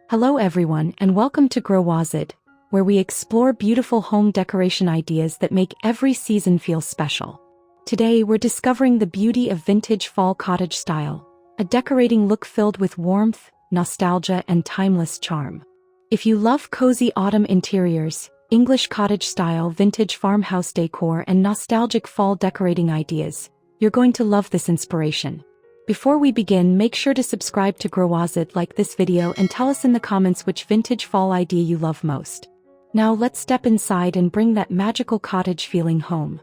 Hello everyone and welcome to Growazit, where we explore beautiful home decoration ideas that make every season feel special. Today we're discovering the beauty of vintage fall cottage style, a decorating look filled with warmth, nostalgia and timeless charm. If you love cozy autumn interiors, English cottage style, vintage farmhouse decor and nostalgic fall decorating ideas, you're going to love this inspiration. Before we begin, make sure to subscribe to Growazit, like this video and tell us in the comments which vintage fall idea you love most. Now let's step inside and bring that magical cottage feeling home.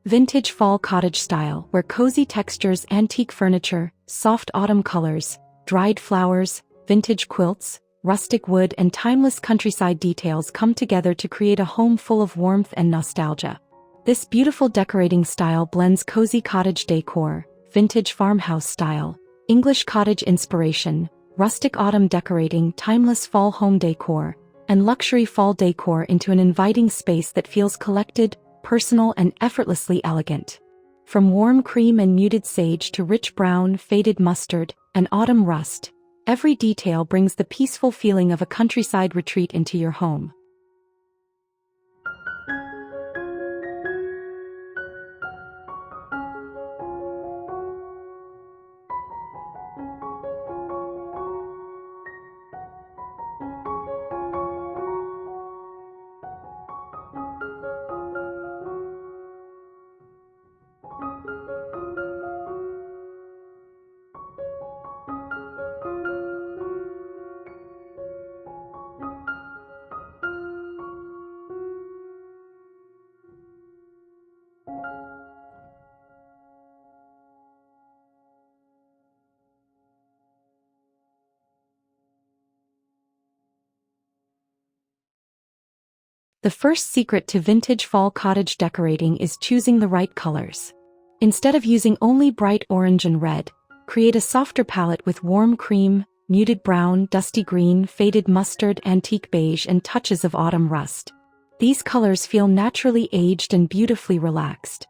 Vintage fall cottage style, where cozy textures, antique furniture, soft autumn colors, dried flowers, vintage quilts, rustic wood and timeless countryside details come together to create a home full of warmth and nostalgia. This beautiful decorating style blends cozy cottage decor, vintage farmhouse style, English cottage inspiration, rustic autumn decorating, timeless fall home decor, and luxury fall decor into an inviting space that feels collected, personal and effortlessly elegant. From warm cream and muted sage to rich brown, faded mustard, and autumn rust, every detail brings the peaceful feeling of a countryside retreat into your home. The first secret to vintage fall cottage decorating is choosing the right colors. Instead of using only bright orange and red, create a softer palette with warm cream, muted brown, dusty green, faded mustard, antique beige, and touches of autumn rust. These colors feel naturally aged and beautifully relaxed.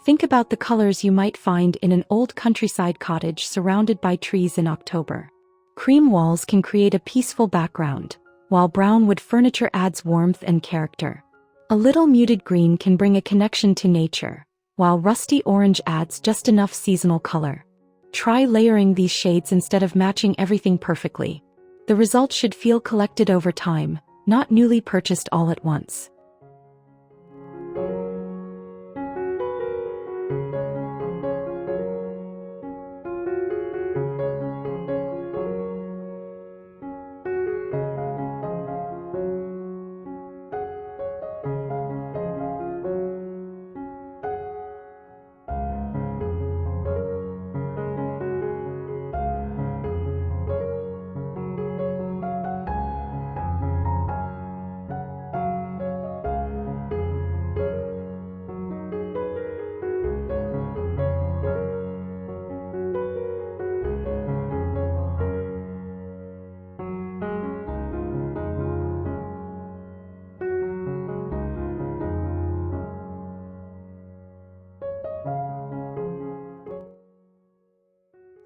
Think about the colors you might find in an old countryside cottage surrounded by trees in October. Cream walls can create a peaceful background, while brown wood furniture adds warmth and character. A little muted green can bring a connection to nature, while rusty orange adds just enough seasonal color. Try layering these shades instead of matching everything perfectly. The result should feel collected over time, not newly purchased all at once.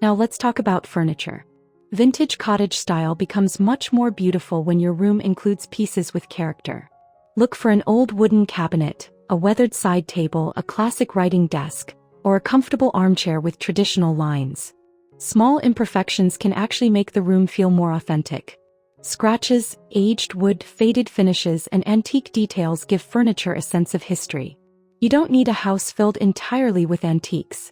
Now let's talk about furniture. Vintage cottage style becomes much more beautiful when your room includes pieces with character. Look for an old wooden cabinet, a weathered side table, a classic writing desk, or a comfortable armchair with traditional lines. Small imperfections can actually make the room feel more authentic. Scratches, aged wood, faded finishes, and antique details give furniture a sense of history. You don't need a house filled entirely with antiques.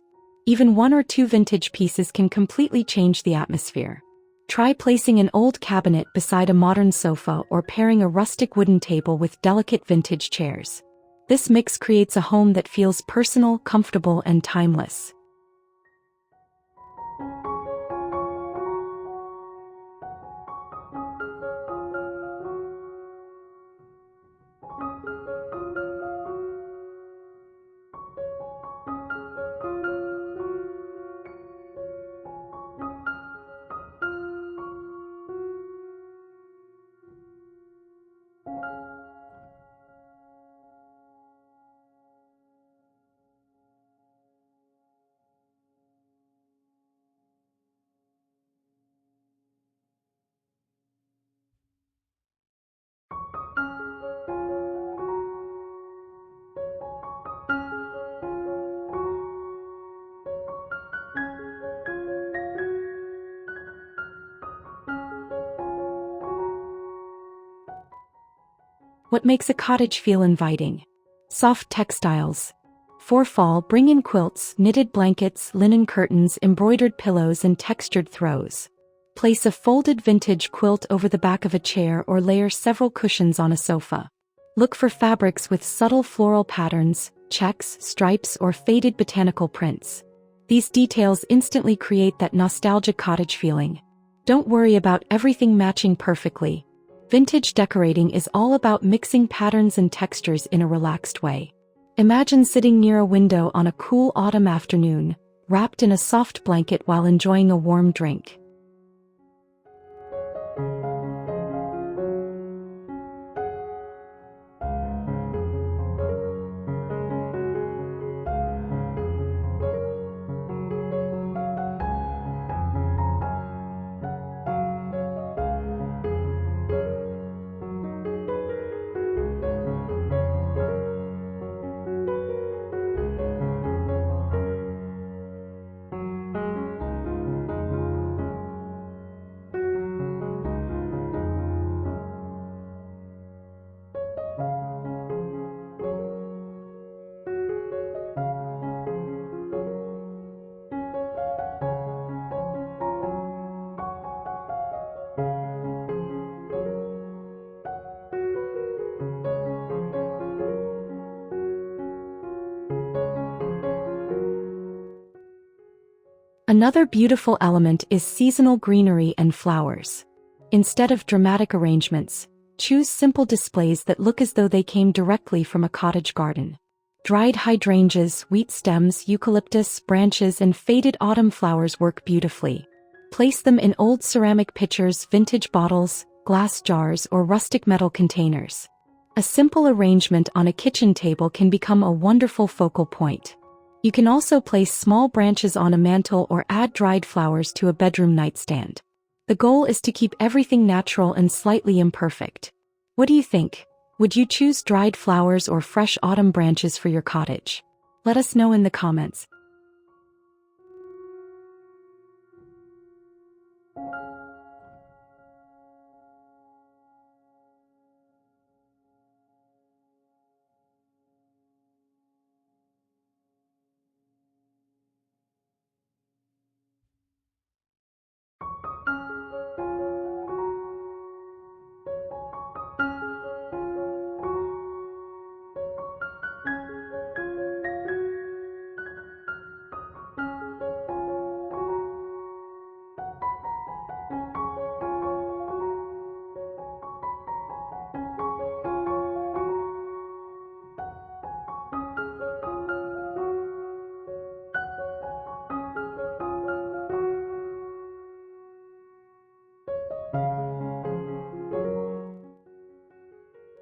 Even one or two vintage pieces can completely change the atmosphere. Try placing an old cabinet beside a modern sofa or pairing a rustic wooden table with delicate vintage chairs. This mix creates a home that feels personal, comfortable, and timeless. What makes a cottage feel inviting? Soft textiles. For fall, bring in quilts, knitted blankets, linen curtains, embroidered pillows, and textured throws. Place a folded vintage quilt over the back of a chair or layer several cushions on a sofa. Look for fabrics with subtle floral patterns, checks, stripes, or faded botanical prints. These details instantly create that nostalgic cottage feeling. Don't worry about everything matching perfectly. Vintage decorating is all about mixing patterns and textures in a relaxed way. Imagine sitting near a window on a cool autumn afternoon, wrapped in a soft blanket while enjoying a warm drink. Another beautiful element is seasonal greenery and flowers. Instead of dramatic arrangements, choose simple displays that look as though they came directly from a cottage garden. Dried hydrangeas, wheat stems, eucalyptus branches, and faded autumn flowers work beautifully. Place them in old ceramic pitchers, vintage bottles, glass jars, or rustic metal containers. A simple arrangement on a kitchen table can become a wonderful focal point. You can also place small branches on a mantle or add dried flowers to a bedroom nightstand. The goal is to keep everything natural and slightly imperfect. What do you think? Would you choose dried flowers or fresh autumn branches for your cottage? Let us know in the comments.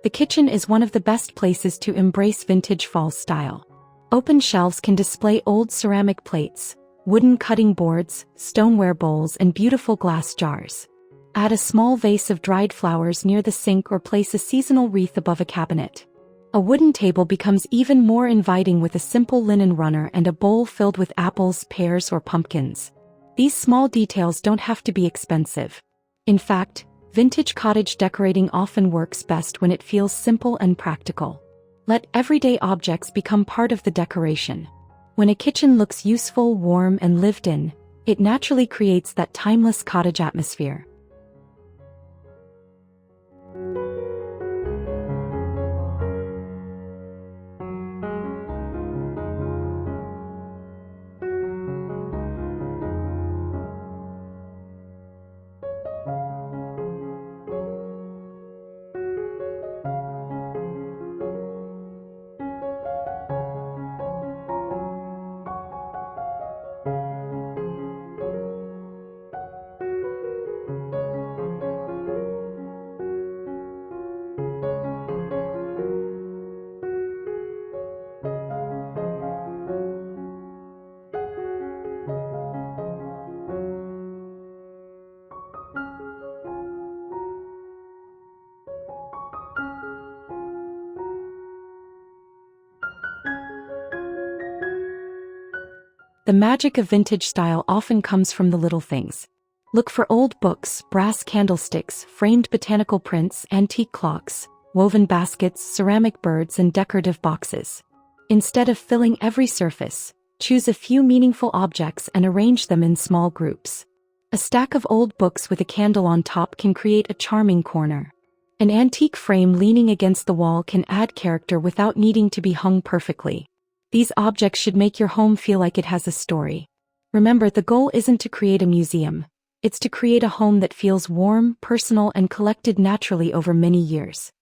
The kitchen is one of the best places to embrace vintage fall style. Open shelves can display old ceramic plates, wooden cutting boards, stoneware bowls, and beautiful glass jars. Add a small vase of dried flowers near the sink or place a seasonal wreath above a cabinet. A wooden table becomes even more inviting with a simple linen runner and a bowl filled with apples, pears, or pumpkins. These small details don't have to be expensive. In fact, vintage cottage decorating often works best when it feels simple and practical. Let everyday objects become part of the decoration. When a kitchen looks useful, warm, and lived in, it naturally creates that timeless cottage atmosphere. The magic of vintage style often comes from the little things. Look for old books, brass candlesticks, framed botanical prints, antique clocks, woven baskets, ceramic birds, and decorative boxes. Instead of filling every surface, choose a few meaningful objects and arrange them in small groups. A stack of old books with a candle on top can create a charming corner. An antique frame leaning against the wall can add character without needing to be hung perfectly. These objects should make your home feel like it has a story. Remember, the goal isn't to create a museum. It's to create a home that feels warm, personal, and collected naturally over many years.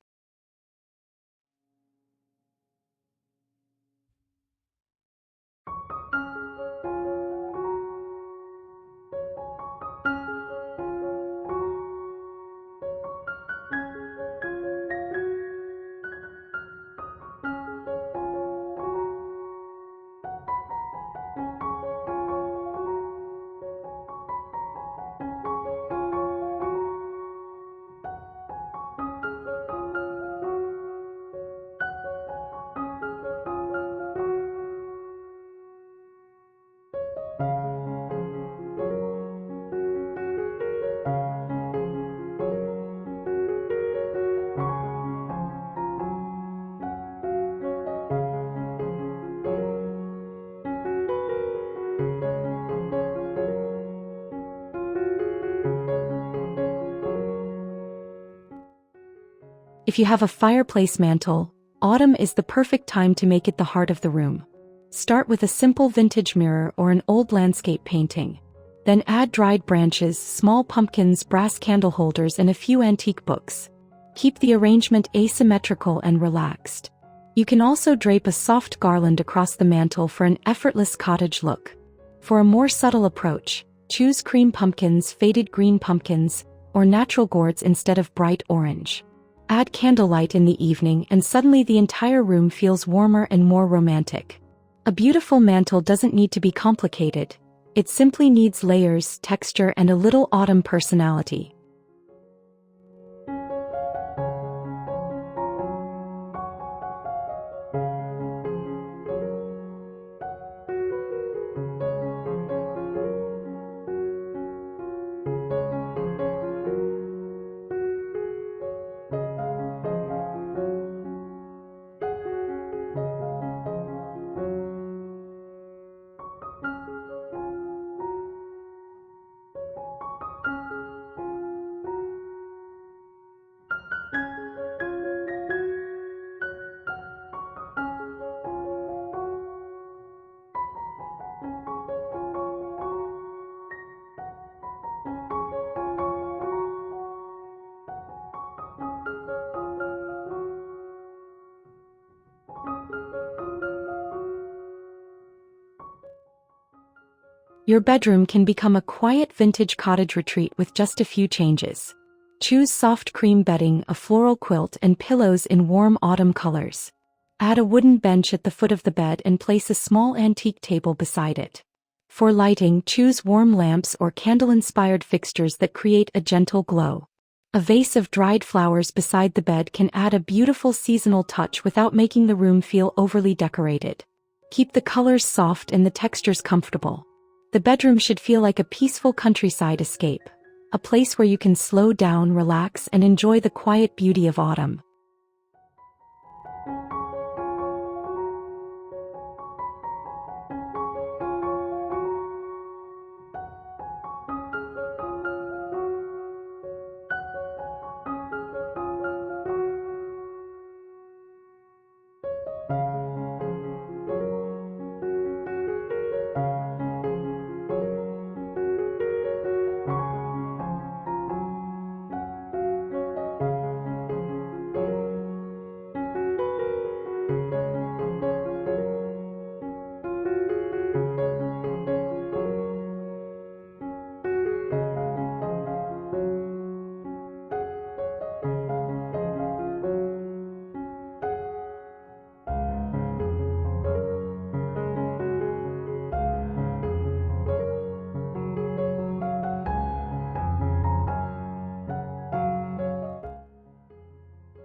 If you have a fireplace mantle, autumn is the perfect time to make it the heart of the room. Start with a simple vintage mirror or an old landscape painting. Then add dried branches, small pumpkins, brass candle holders, and a few antique books. Keep the arrangement asymmetrical and relaxed. You can also drape a soft garland across the mantle for an effortless cottage look. For a more subtle approach, choose cream pumpkins, faded green pumpkins, or natural gourds instead of bright orange. Add candlelight in the evening and suddenly the entire room feels warmer and more romantic. A beautiful mantle doesn't need to be complicated. It simply needs layers, texture, and a little autumn personality. Your bedroom can become a quiet vintage cottage retreat with just a few changes. Choose soft cream bedding, a floral quilt, and pillows in warm autumn colors. Add a wooden bench at the foot of the bed and place a small antique table beside it. For lighting, choose warm lamps or candle-inspired fixtures that create a gentle glow. A vase of dried flowers beside the bed can add a beautiful seasonal touch without making the room feel overly decorated. Keep the colors soft and the textures comfortable. The bedroom should feel like a peaceful countryside escape, a place where you can slow down, relax, and enjoy the quiet beauty of autumn.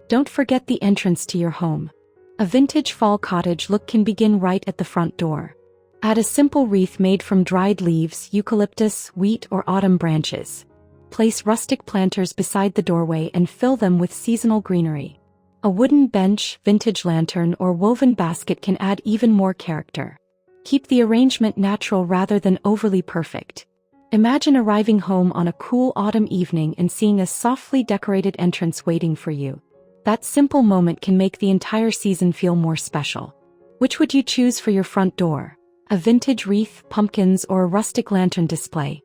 Don't forget the entrance to your home. A vintage fall cottage look can begin right at the front door. Add a simple wreath made from dried leaves, eucalyptus, wheat, or autumn branches. Place rustic planters beside the doorway and fill them with seasonal greenery. A wooden bench, vintage lantern, or woven basket can add even more character. Keep the arrangement natural rather than overly perfect. Imagine arriving home on a cool autumn evening and seeing a softly decorated entrance waiting for you. That simple moment can make the entire season feel more special. Which would you choose for your front door? A vintage wreath, pumpkins, or a rustic lantern display?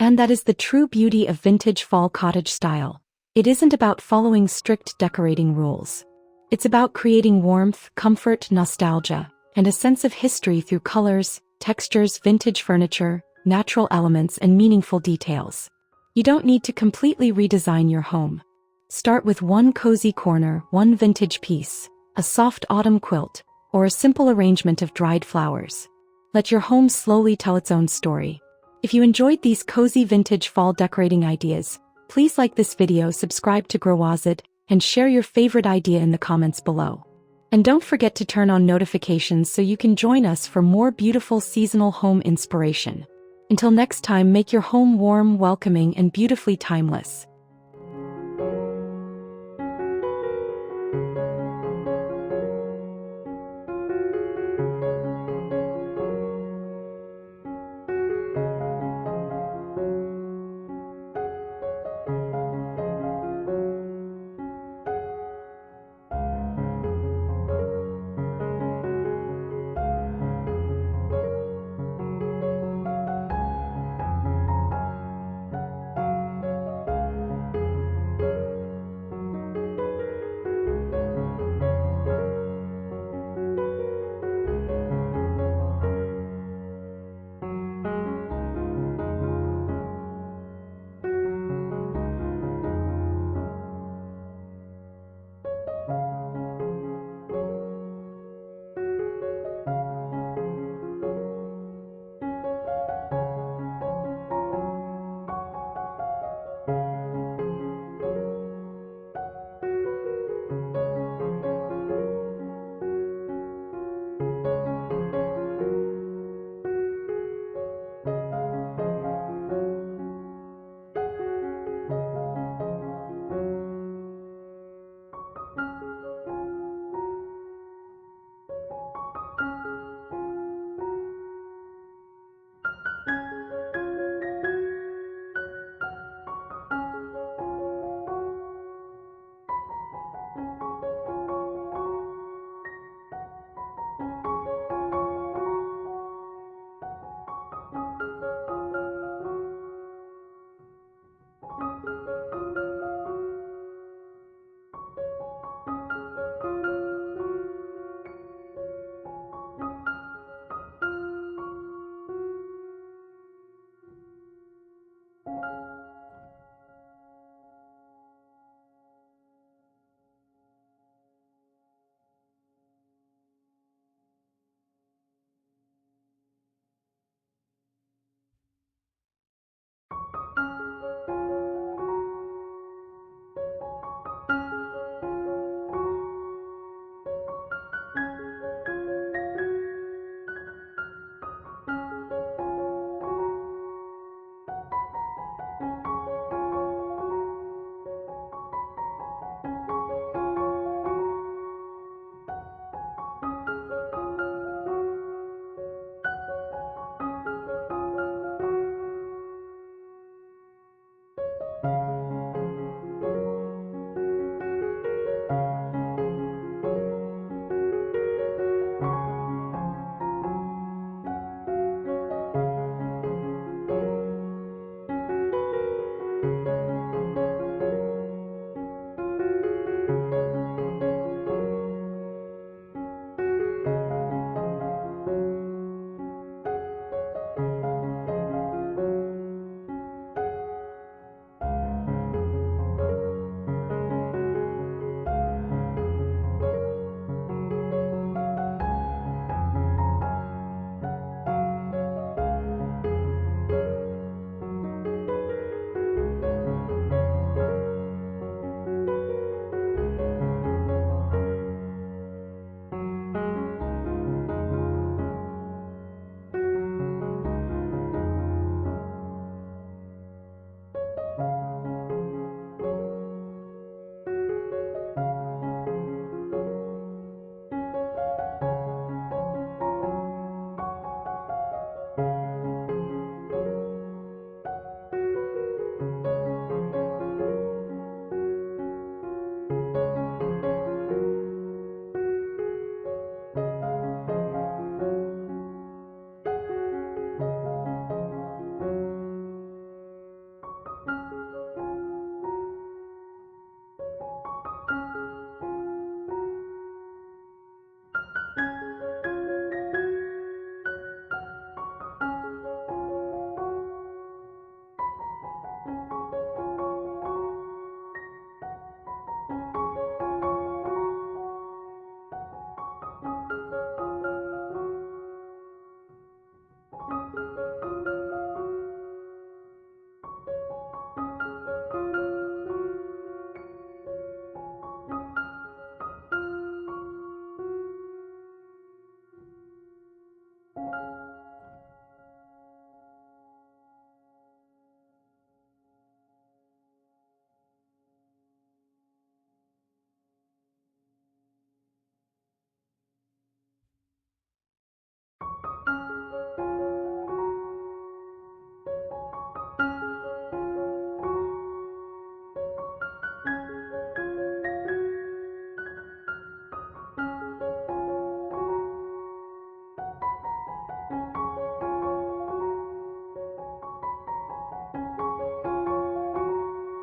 And that is the true beauty of vintage fall cottage style. It isn't about following strict decorating rules. It's about creating warmth, comfort, nostalgia, and a sense of history through colors, textures, vintage furniture, natural elements, and meaningful details. You don't need to completely redesign your home. Start with one cozy corner, one vintage piece, a soft autumn quilt, or a simple arrangement of dried flowers. Let your home slowly tell its own story. If you enjoyed these cozy vintage fall decorating ideas, please like this video, subscribe to Growazit, and share your favorite idea in the comments below. And don't forget to turn on notifications so you can join us for more beautiful seasonal home inspiration. Until next time, make your home warm, welcoming, and beautifully timeless.